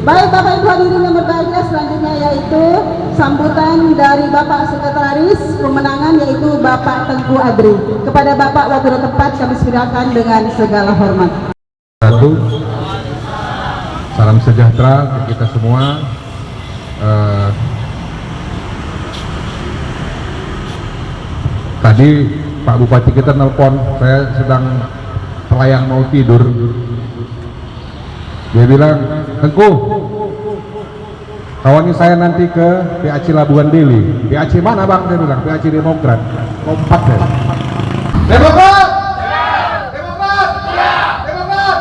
Baik Bapak Ibu hadirin yang berbahagia, selanjutnya yaitu sambutan dari Bapak Sekretaris Pemenangan yaitu Bapak Tengku Adri. Kepada Bapak waktu dan tempat kami silakan dengan segala hormat. Salam sejahtera untuk kita semua. Tadi Pak Bupati kita nelpon, saya sedang pelayang mau tidur. Dia bilang, Tengku, kawani saya nanti ke PAC Labuan Deli. PAC mana bang? Dia bilang, PAC Demokrat. Lompat ya. Demokrat! Demokrat! Demokrat!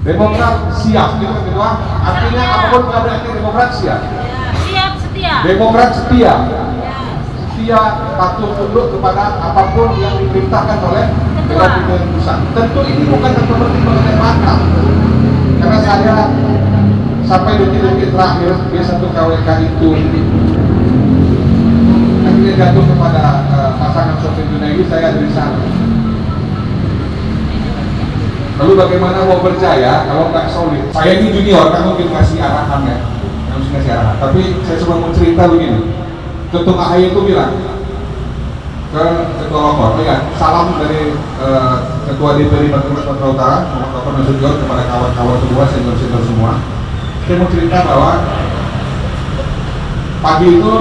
Demokrat siap, gitu kedua. Artinya apapun berarti Demokrat siap. Siap setia. Demokrat setia. Setia patuh tunduk kepada apapun yang diperintahkan oleh Dewan Pimpinan Pusat. Tentu ini bukan seperti mengenai mata, karena saya sampai detik-detik terakhir B1 KWK itu akhirnya jatuh kepada pasangan Sofian Junaidi, saya dari sana. Lalu bagaimana mau percaya kalau nggak solid? Saya ini junior, kan mungkin ngasih arahan ya, harus ngasih arahan. Tapi saya cuma mau cerita begini. Ketua AHY itu bilang ke Ketua Lokor, ya salam dari Ketua DPD Sumatera Utara, Muhammad Taufan Nasution kepada kawan-kawan semua, senior-senior semua. Saya mau cerita bahwa pagi itu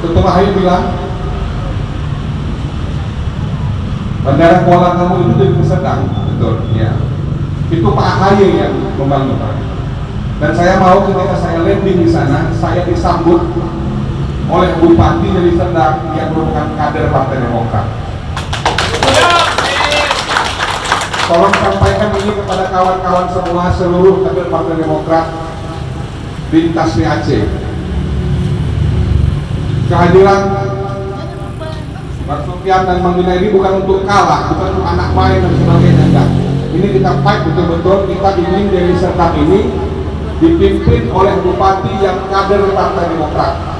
Ketua AHY bilang Bandara Kuala Namu itu jadi Sedang, betul, ya. Itu Pak AHY yang membangun. Dan saya mau ketika saya landing di sana, saya disambut oleh Bupati dari Sedang yang merupakan kader Partai Demokrat. Tolong sampaikan ini kepada kawan-kawan semua, seluruh kader Partai Demokrat lintas PAC. Kehadiran Pak Sofian dan Mang Junaidi bukan untuk kalah, bukan untuk anak main dan sebagainya, enggak. Ini kita fight betul-betul, kita ingin dari Sedang ini dipimpin oleh Bupati yang kader Partai Demokrat.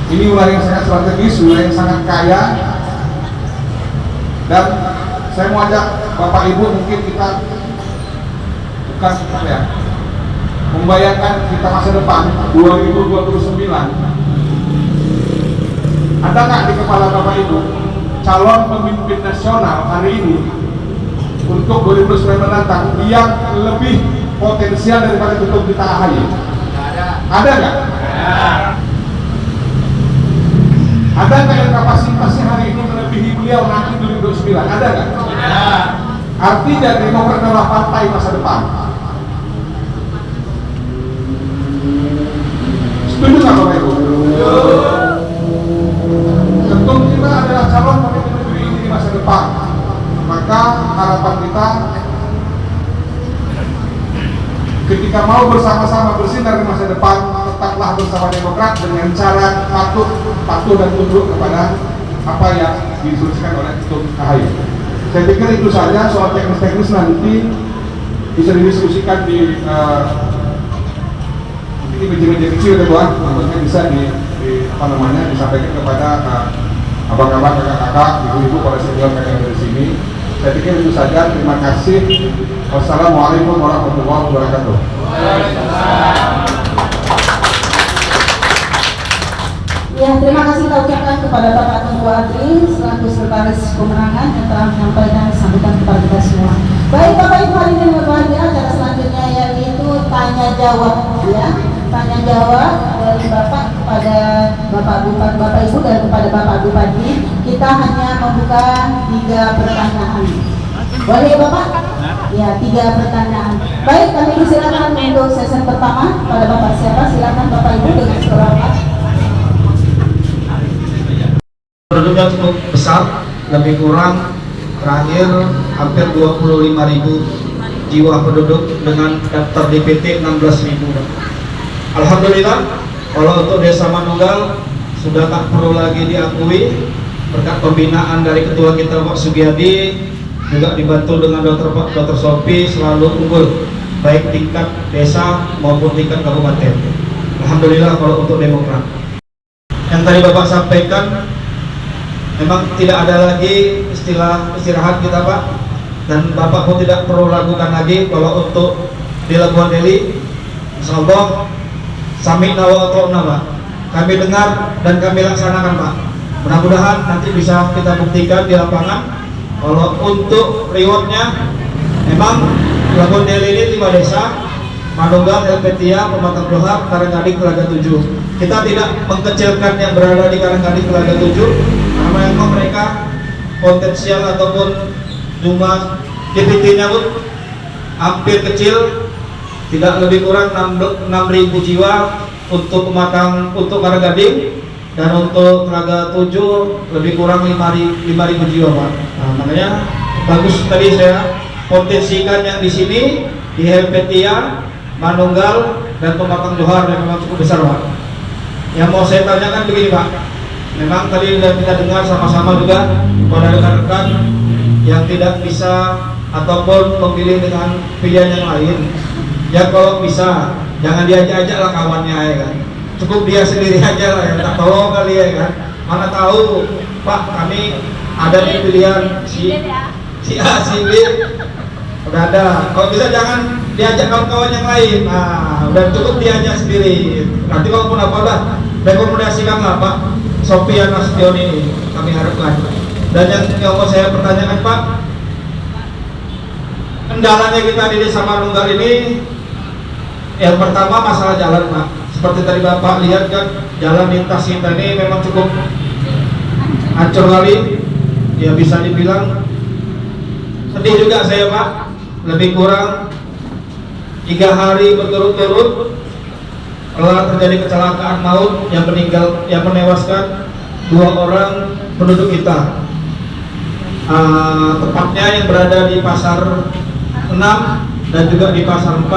Ini wilayah yang sangat strategis, wilayah yang sangat kaya, dan saya mau ajak Bapak Ibu mungkin kita bukan apa ya, membayangkan kita masa depan 2029. Ada nggak di kepala Bapak Ibu calon pemimpin nasional hari ini untuk 2029 mendatang yang lebih potensial daripada ketua kita AHY? Ada nggak? Ada nggak yang kapasitasnya hari ini melebihi beliau nanti 2029? Ada nggak? Artinya Demokrat adalah partai masa depan. Setuju nggak Bapak Ibu? Tentu kita adalah calon pemimpin negeri ini di masa depan. Maka harapan kita ketika mau bersama-sama bersinar di masa depan, tetaplah bersama Demokrat dengan cara patuh dan tunduk kepada apa yang diinstruksikan oleh Ketum AHY. Saya pikir itu saja, soal teknis-teknis nanti bisa didiskusikan di meja-meja kecil ya Tuan, maksudnya bisa disampaikan kepada abang-abang, kakak-kakak, ibu-ibu, para senior yang dari sini. Saya pikir itu saja. Terima kasih. Wassalamualaikum warahmatullahi wabarakatuh. Ya, terima kasih kita ucapkan kepada Bapak Tengku Adri selaku Sekretaris Pemenangan yang telah menyampaikan sambutan kepada kita semua. Baik Bapak Ibu hadirin yang berbahagia, acara selanjutnya yaitu tanya jawab, ya. Tanya jawab dari Bapak kepada Bapak Bupati, Bapak Ibu dan kepada Bapak Bupati. Kita hanya membuka 3 pertanyaan. Boleh ya Bapak? Ya, 3 pertanyaan. Baik, kami persilakan untuk sesi pertama pada Bapak siapa? Silakan Bapak Ibu dengan selamat. Penduduknya cukup besar, lebih kurang terakhir hampir 25.000 jiwa penduduk dengan daftar DPT 16.000. Alhamdulillah, kalau untuk Desa Manunggal sudah tak perlu lagi diakui berkat pembinaan dari ketua kita Pak Sugiyadi, juga dibantu dengan Dr. Sofi, selalu unggul baik tingkat desa maupun tingkat kabupaten. Alhamdulillah kalau untuk Demokrat. Yang tadi Bapak sampaikan, memang tidak ada lagi istilah istirahat kita Pak, dan Bapak pun tidak perlu lakukan lagi. Kalau untuk di Labuan Deli, insyaallah sami nawa ta'na Pak, kami dengar dan kami laksanakan Pak. Mudah-mudahan nanti bisa kita buktikan di lapangan. Kalau untuk rewardnya, memang Labuan Deli ini 5 desa: Manunggal, Elpetia, Pematang Johar, Karanggading, Telaga 7. Kita tidak mengkecilkan yang berada di Karanggading, Telaga 7, karena memang mereka potensial ataupun jumlah DPT-nya pun hampir kecil, tidak lebih kurang 6.000 jiwa untuk Pematang, untuk Karanggading, dan untuk Telaga 7 lebih kurang 5.000 jiwa Pak. Nah, makanya bagus tadi saya potensikan yang di sini di Helvetia, Manunggal, dan Pematang Johar yang memang cukup besar Pak. Yang mau saya tanyakan begini Pak, memang tadi sudah kita dengar sama-sama juga kepada rekan-rekan yang tidak bisa ataupun memilih dengan pilihan yang lain. Ya kalau bisa jangan diajak-ajak lah kawannya ya kan, cukup dia sendiri aja lah ya, tak tolong kali ya kan. Mana tahu Pak, kami ada di pilihan si A, si B, udah ada. Kalau bisa jangan diajak kawan-kawan yang lain. Nah, udah cukup diajak sendiri. Nanti kalau pun apa lah, rekomendasikan lah Pak Sofian Nasution ini, kami harapkan. Dan yang mau saya pertanyakan Pak, kendalanya kita di Desa Manunggal ini, yang pertama masalah jalan Pak. Seperti tadi Bapak lihat kan, jalan lintas kita ini memang cukup hancur kali. Ya bisa dibilang sedih juga saya Pak. Lebih kurang 3 hari berturut-turut telah terjadi kecelakaan maut yang menewaskan 2 orang penduduk kita. Tepatnya yang berada di Pasar 6 dan juga di Pasar 4.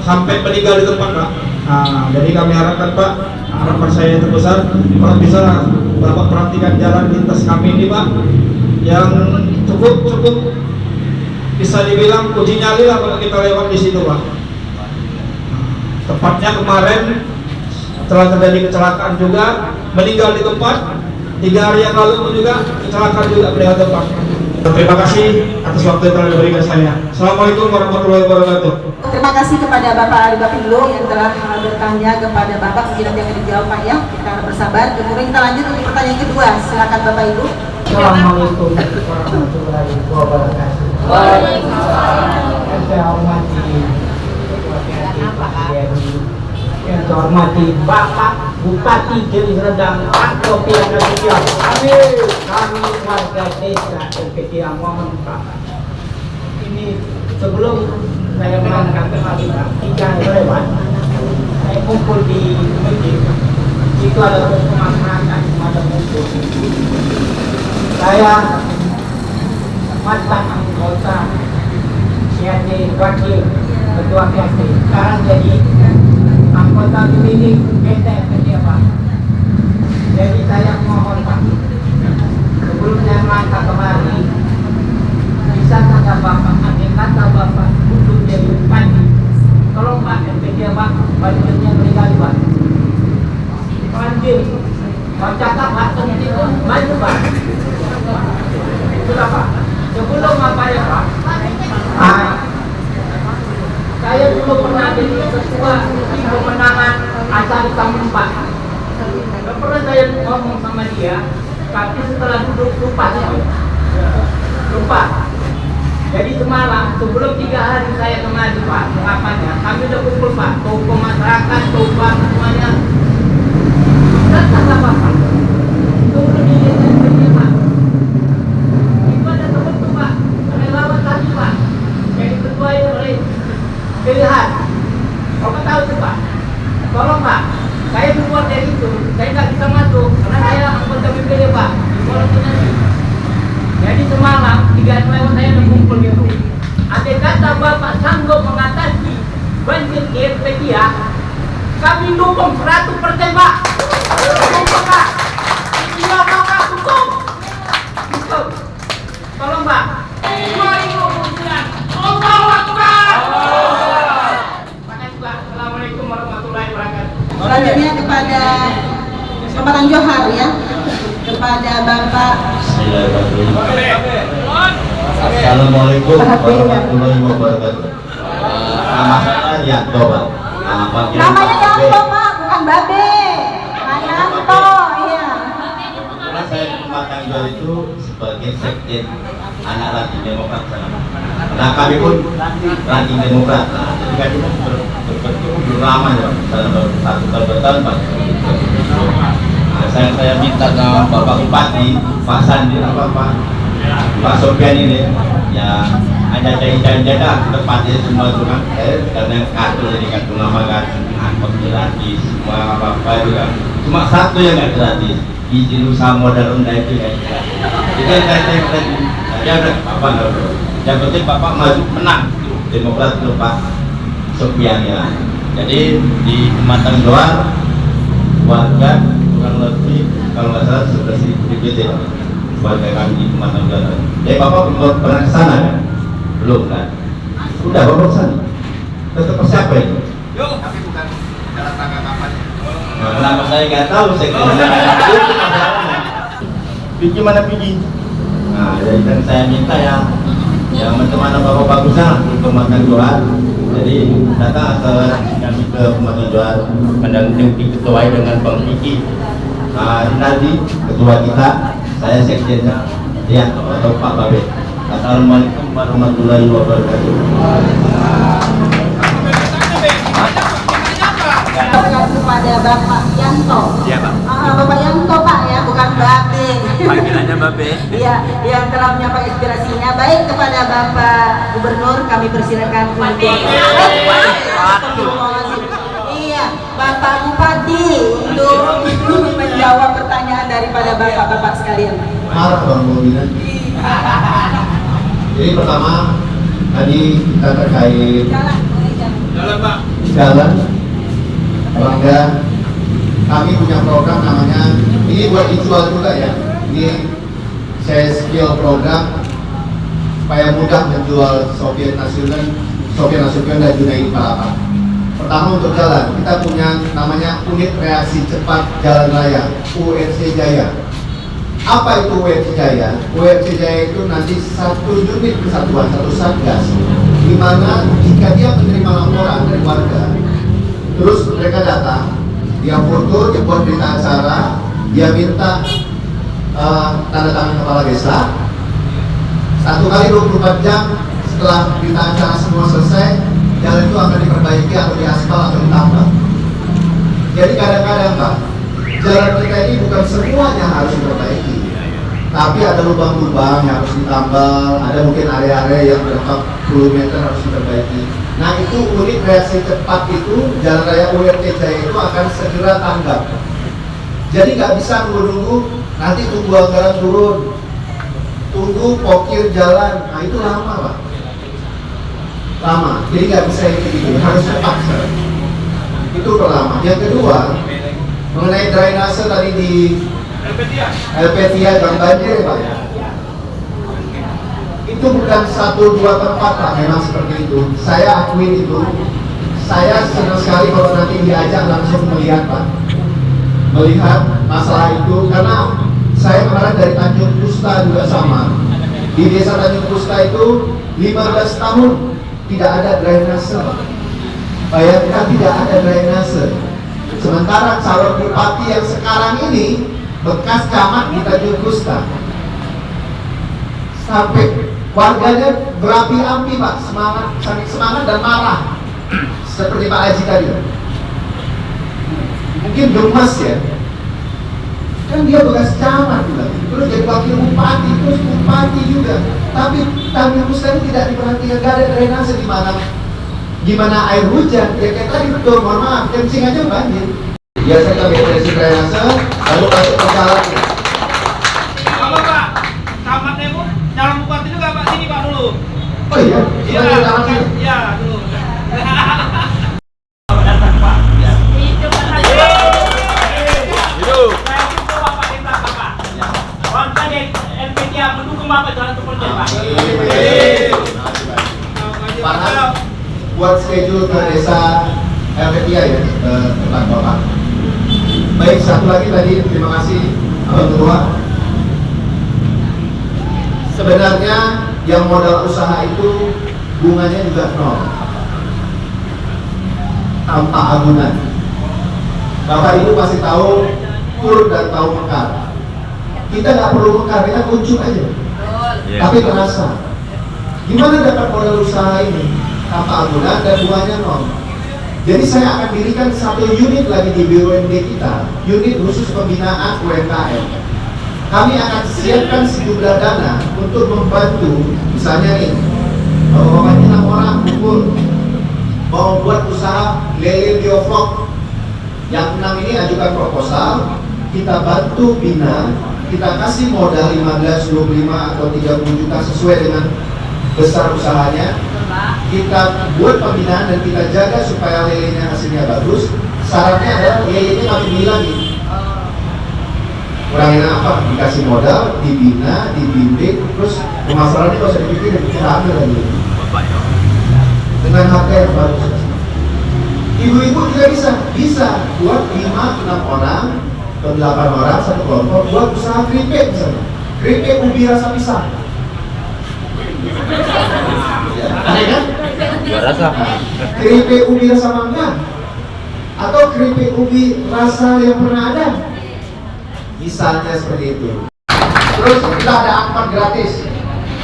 Sampai meninggal di tempat Pak. Jadi kami harapkan Pak, harapan saya terbesar kalau bisa Bapak perhatikan jalan lintas kami ini Pak, yang cukup bisa dibilang uji nyali lah kalau kita lewat di situ Pak. Tepatnya kemarin telah terjadi kecelakaan juga, meninggal di tempat. 3 hari yang lalu pun juga kecelakaan juga meninggal di tempat. Terima kasih atas waktu yang telah diberikan saya. Assalamualaikum warahmatullahi wabarakatuh. Terima kasih kepada Bapak Ali Bapindo yang telah bertanya kepada Bapak. Mungkin nanti akan dijawab Pak ya. Kita harap bersabar. Kemudian kita lanjut untuk pertanyaan kedua. Silakan Bapak Ibu. Assalamualaikum warahmatullahi wabarakatuh. Waalaikumsalam. Saya hormati yang saya hormati Bapak Bupati Deli Serdang Pak Sofian Nasution. Amin. Kami warga desa Elpetia mohon Pak, ini sebelum saya berangkat ke Madinah 3 hari lewat, saya kumpul di masjid. Itu ada masyarakat semacam itu. Saya mantan anggota CRT wakil ketua CRT, sekarang jadi anggota pemilih PT Elpetia Pak. Jadi saya mohon Pak, sebelum saya melangkah kemari, bisa kata Bapak, andai kata Bapak untuk jadi bupati, tolong Pak Elpetia Pak, budgetnya meninggal Pak. Banjir, Pak cakap Pak, banjir Pak. Itulah Pak. Sebelum apa ya Pak? Saya dulu pernah jadi ketua tim pemenangan acara Tamun Pak. Gak pernah saya ngomong sama dia, tapi setelah duduk lupa saya. Lupa. Jadi semalam sebelum 3 hari saya kemari Pak, apanya? Kami udah kumpul Pak, tokoh masyarakat, tokoh semuanya. Dan kata Bapak, sebelum ini Pak, itu ada teman tuh Pak, relawan tadi Pak, jadi ketua itu oleh pilihan. Bapak tahu tuh Pak, tolong Pak, saya keluar dari itu, saya nggak bisa masuk karena saya anggota PPD Pak, di Kolom nanti. Jadi semalam 3 hari lewat saya kumpul gitu. Andai kata Bapak sanggup mengatasi banjir di Elpetia, kami dukung 100% Pak. Dukung Pak. Iya Bapak dukung. Dukung. Tolong Pak. 2009. Allahu Akbar. Makasih Pak. Assalamualaikum warahmatullahi wabarakatuh. Selanjutnya kepada Pematang Johar ya, kepada Bapak Assalamualaikum warahmatullahi wabarakatuh. Nama saya Yanto, Pak. Namanya Yanto, Pak, bukan Babe. Nah, Yanto, iya. Karena saya di Pematang Jual itu sebagai sekjen anak ranting Demokrat sana. Nah, kami pun ranting Demokrat. Nah, jadi kami pun berkumpul lama ya, baru 1 tahun Pak. Nah, saya minta ke Bapak Bupati, Pak Sandi, Pak Sofian ini, ya ada janji-janji tempatnya semua itu kan, karena kartu jadi kartu nama kan, angkot gratis, semua apa juga. Cuma satu yang nggak gratis, izin usaha modal rendah itu nggak gratis. Jadi saya ada apa nggak bro? Yang penting Bapak maju menang, Demokrat itu Pak Sofian ya. Jadi di Pematang Jual warga kurang lebih kalau nggak salah 11.000 DPT warga kami di Pematang Jual. Jadi Bapak belum pernah ke sana kan? Belum kan? Udah Bapak kesana? Tetap siapa itu? Yuk, tapi bukan dalam rangka kampanye. Nah, kenapa saya nggak tahu? Saya Piki mana Piki? Nah, jadi kan saya minta ya yang mana Bapak bagusnya di Pematang Jual. Jadi datang ke kami ke Pematang Jual, mendampingi diketuai dengan Bang Piki. Nah, nanti ketua kita, saya sekjennya, ya atau Pak Babe. Assalamualaikum warahmatullahi wabarakatuh. Kepada Bapak Yanto. Iya, Pak. Bapak Yanto, Pak, ya, bukan Babe. Panggilannya Babe. Iya, yang telah menyampaikan inspirasinya. Baik, kepada Bapak Gubernur kami persilakan untuk iya, Bapak Bupati untuk menjawab pertanyaan daripada bapak-bapak sekalian. Marah Bang Bobinan. Jadi pertama tadi kita terkait Jalan Pak. jalan bangga. Kami punya program namanya, ini buat dijual juga ya. Ini saya skill program supaya mudah menjual Soviet Nasution dan Junaidi Palapa. Pertama untuk jalan, kita punya namanya unit reaksi cepat jalan raya URC Jaya. Apa itu URC Jaya? URC Jaya itu nanti satu unit kesatuan, satu satgas, di mana jika dia menerima laporan dari warga, terus mereka datang, dia foto, dia buat berita acara, dia minta tanda tangan kepala desa. 1 kali 24 jam setelah berita acara semua selesai, jalan itu akan diperbaiki atau diaspal atau ditambah. Jadi kadang-kadang Pak, jalan kita ini bukan semuanya harus diperbaiki, tapi ada lubang-lubang yang harus ditambal, ada mungkin area-area yang berapa puluh meter harus diperbaiki. Nah itu unit reaksi cepat itu, jalan raya URC Jaya itu akan segera tanggap. Jadi nggak bisa menunggu, nanti tunggu anggaran turun, tunggu pokir jalan, nah itu lama Pak. Lama, jadi nggak bisa gitu, harus cepat sekarang. Itu pertama. Yang kedua, mengenai drainase tadi di LP3 dan banjir Pak. Itu bukan 1-2 tempat Pak, memang seperti itu. Saya akuin itu. Saya senang sekali kalau nanti diajak langsung melihat Pak, melihat masalah itu, karena saya kemarin dari Tanjung Pusta juga sama. Di desa Tanjung Pusta itu 15 tahun tidak ada drainase Pak. Bayangkan tidak ada drainase. Sementara calon bupati yang sekarang ini bekas camat di Tanjung Pusta, sampai warganya berapi-api Pak, semangat, sangat semangat dan marah seperti Pak Haji tadi. Mungkin gemes ya, kan dia bekas camat juga, terus jadi wakil bupati, terus bupati juga. Tapi Tanjung Pusta ini tidak diperhatikan, gak ada drainase di mana. Gimana air hujan, ya kayak tadi betul, mohon maaf, kencing aja banjir. Biasa kita beresin drainase, lalu masuk ke jalan. Halo Pak, camatnya pun calon bupati juga Pak, sini Pak dulu. Oh iya? Iya, iya dulu. Buat schedule ke desa LP3 ya, ke tempat Bapak. Baik, satu lagi tadi, terima kasih Abang Ketua. sebenarnya yang modal usaha itu bunganya juga nol, tanpa agunan. Bapak Ibu pasti tahu kur dan tahu mekar. Kita nggak perlu mekar, kita kuncup aja. Tapi terasa. Gimana dapat modal usaha ini tanpa agunan dan bunganya nol? Jadi saya akan dirikan satu unit lagi di BUMD kita, unit khusus pembinaan UMKM. Kami akan siapkan sejumlah dana untuk membantu, misalnya nih, kalau Bapak 6 orang kumpul mau buat usaha lele biovlog, yang 6 ini ajukan proposal, kita bantu bina, kita kasih modal 15, 25 atau 30 juta sesuai dengan besar usahanya. Kita buat pembinaan dan kita jaga supaya lelenya hasilnya bagus. Syaratnya adalah lelenya kami beli lagi. Kurangin apa? Dikasih modal, dibina, dibimbing, terus pemasarannya kalau usah dipikir, kita ambil lagi dengan harga yang bagus. Ibu-ibu juga bisa buat 5-6 orang atau 8 orang satu kelompok buat usaha keripik misalnya, keripik ubi rasa pisang. Aneh kan? Rasa. Keripik ubi rasa mangga atau keripik ubi rasa yang pernah ada, misalnya seperti itu. Terus kita ada angkot gratis.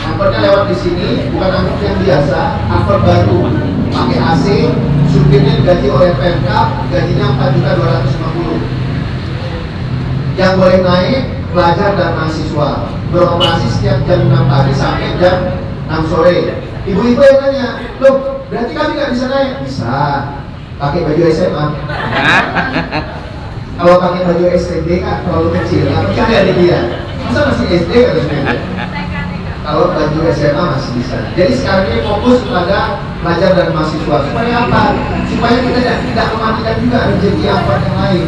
Angkotnya lewat di sini, bukan angkot yang biasa, angkot baru, pakai AC, supirnya digaji oleh Pemkab, gajinya 4.250.000. Yang boleh naik pelajar dan mahasiswa, beroperasi setiap jam 6 pagi sampai jam 6 sore. Ibu-ibu yang nanya, loh berarti kami nggak bisa naik? Bisa, pakai baju SMA. Kalau pakai baju SD kan terlalu kecil, tapi kan ada dia. Masa masih SD harus naik? Kalau baju SMA masih bisa. Jadi sekarang ini fokus kepada pelajar dan mahasiswa. Supaya apa? Supaya kita tidak mematikan juga rezeki apa yang lain.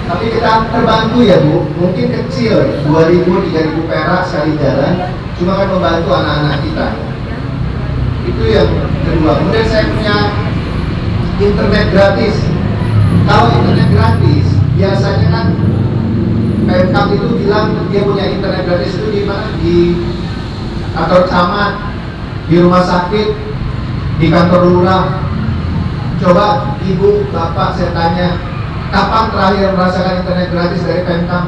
Tapi kita terbantu ya Bu, mungkin kecil, 2.000-3.000 perak sekali jalan, cuma kan membantu anak-anak kita. Itu yang kedua. Kemudian saya punya internet gratis. Kalau internet gratis, biasanya kan Pemkab itu bilang dia punya internet gratis itu di mana? Di kantor camat, di rumah sakit, di kantor lurah. Coba ibu, bapak saya tanya, kapan terakhir merasakan internet gratis dari Pemkab?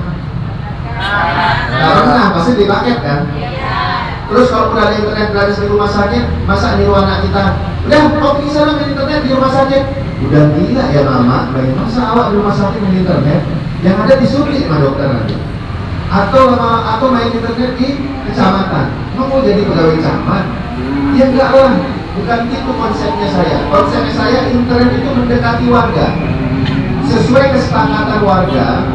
Karena pasti di paket kan? Terus kalau udah ada internet gratis di rumah sakit, masa niru anak kita? Udah, kau bisa main internet di rumah sakit? Udah gila ya mama, masa awak di rumah sakit main internet? Yang ada disuntik sama dokter nanti. Atau main internet di kecamatan. Mau jadi pegawai camat? Ya enggak lah, bukan itu konsepnya saya. Konsepnya saya internet itu mendekati warga, sesuai kesepakatan warga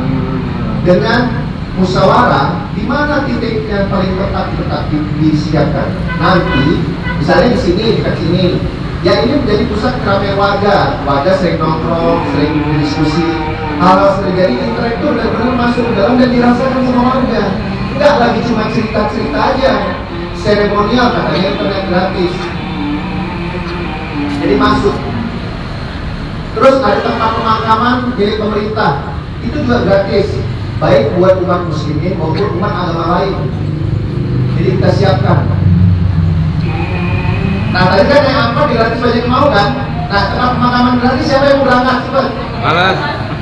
dengan musyawarah, di mana titik yang paling tetap disiapkan. Nanti, misalnya di sini, dekat sini, ya ini menjadi pusat keramaian warga. Warga sering nongkrong, sering diskusi. Hal terjadi internet itu benar-benar masuk ke dalam dan dirasakan sama warga. Enggak lagi cuma cerita-cerita aja. Seremonial katanya internet gratis. Jadi masuk. Terus ada tempat pemakaman milik pemerintah. Itu juga gratis, baik buat umat muslimin maupun umat agama lain. Jadi kita siapkan. Nah tadi kan yang apa gratis banyak yang mau kan? Nah tempat pemakaman gratis siapa yang mau berangkat? Coba. Malas.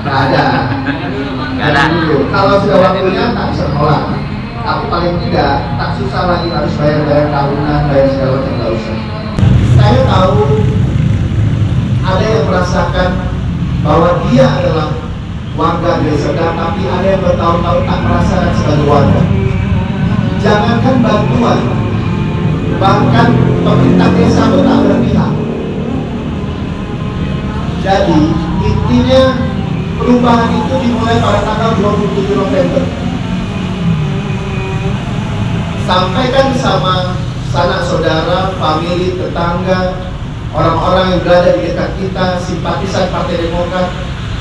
Nggak ada. Nggak ada dulu. Kalau sudah waktunya tak bisa nolak. Tapi paling tidak tak susah lagi harus bayar tahunan, bayar segala macam, nggak usah. Saya tahu ada yang merasakan bahwa dia adalah warga desa, tapi ada yang bertahun-tahun tak merasakan sebagai warga. Jangankan bantuan, bahkan pemerintah desa pun tak berpihak. Jadi intinya perubahan itu dimulai pada tanggal 27 November. Sampaikan sama sanak saudara, famili, tetangga, orang-orang yang berada di dekat kita, simpatisan Partai Demokrat,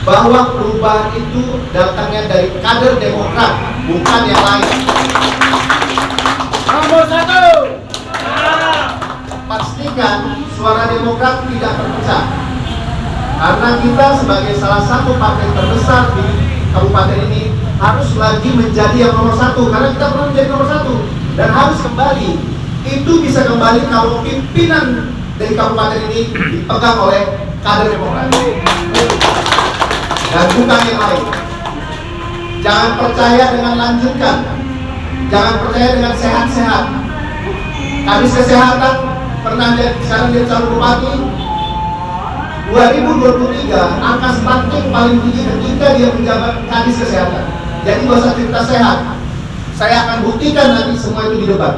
bahwa perubahan itu datangnya dari kader Demokrat, bukan yang lain. Nomor 1. Pastikan suara Demokrat tidak terpecah. Karena kita sebagai salah satu partai terbesar di kabupaten ini harus lagi menjadi yang nomor 1. Karena kita pernah menjadi nomor 1. dan harus kembali. Itu bisa kembali kalau pimpinan dari kabupaten ini dipegang oleh kader Demokrat dan bukan yang lain. Jangan percaya dengan lanjutkan, jangan percaya dengan sehat-sehat. Kadis Kesehatan pernah sekarang jadi calon bupati. 2023 angka stunting paling tinggi ketika dia menjabat Kadis Kesehatan. Jadi gak usah cerita sehat. Saya akan buktikan nanti semua itu di debat.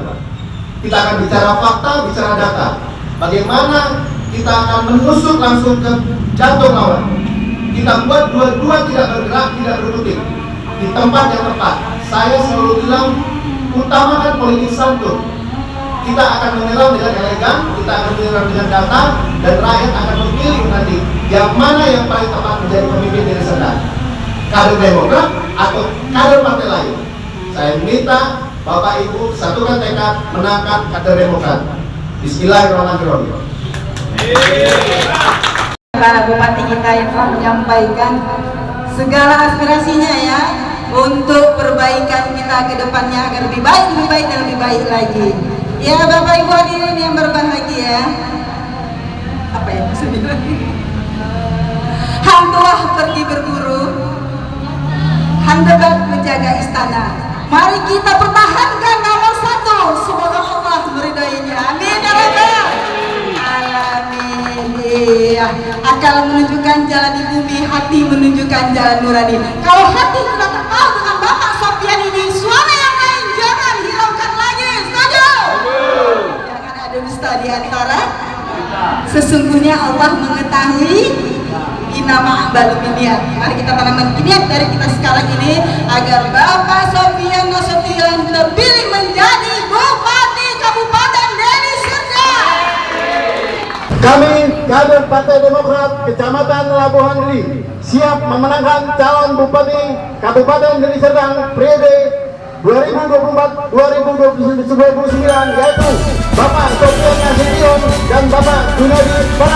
Kita akan bicara fakta, bicara data. Bagaimana kita akan menusuk langsung ke jantung lawan. Kita buat dua-dua tidak bergerak, tidak berkutik di tempat yang tepat. Saya selalu bilang, utamakan politik santun. Kita akan menyerang dengan elegan, kita akan menyerang dengan data, dan rakyat akan memilih nanti yang mana yang paling tepat menjadi pemimpin Deli Serdang, kader Demokrat atau kader partai lain. Saya minta Bapak Ibu satukan tekad menangkan kader Demokrat. Bismillahirrahmanirrahim. Para bupati kita yang telah menyampaikan segala aspirasinya ya untuk perbaikan kita ke depannya agar lebih baik dan lebih baik lagi. Ya Bapak Ibu hadirin yang berbahagia, apa ya maksudnya? Hang telah pergi berburu, hang debat menjaga istana. Mari kita pertahankan nomor 1. Semoga Allah meridainya. Amin ya Rabbal alamin. Iya, akal menunjukkan jalan di bumi, hati menunjukkan jalan nurani. Kalau hati sudah terpaut dengan Bapak Sofyan ini, suara yang lain jangan hiraukan lagi. Setuju? Jangan ada dusta di antara. Sesungguhnya Allah mengetahui inama baluminiat. Mari kita tanamkan niat dari kita sekarang ini agar Bapak Sofyan Nasution terpilih menjadi Bupati Kabupaten Deli Serdang. Kami kader Partai Demokrat Kecamatan Labuhan Deli siap memenangkan calon Bupati Kabupaten Deli Serdang periode 2024-2029 yaitu Bapak Sofyan Nasution dan Bapak Gunadi Para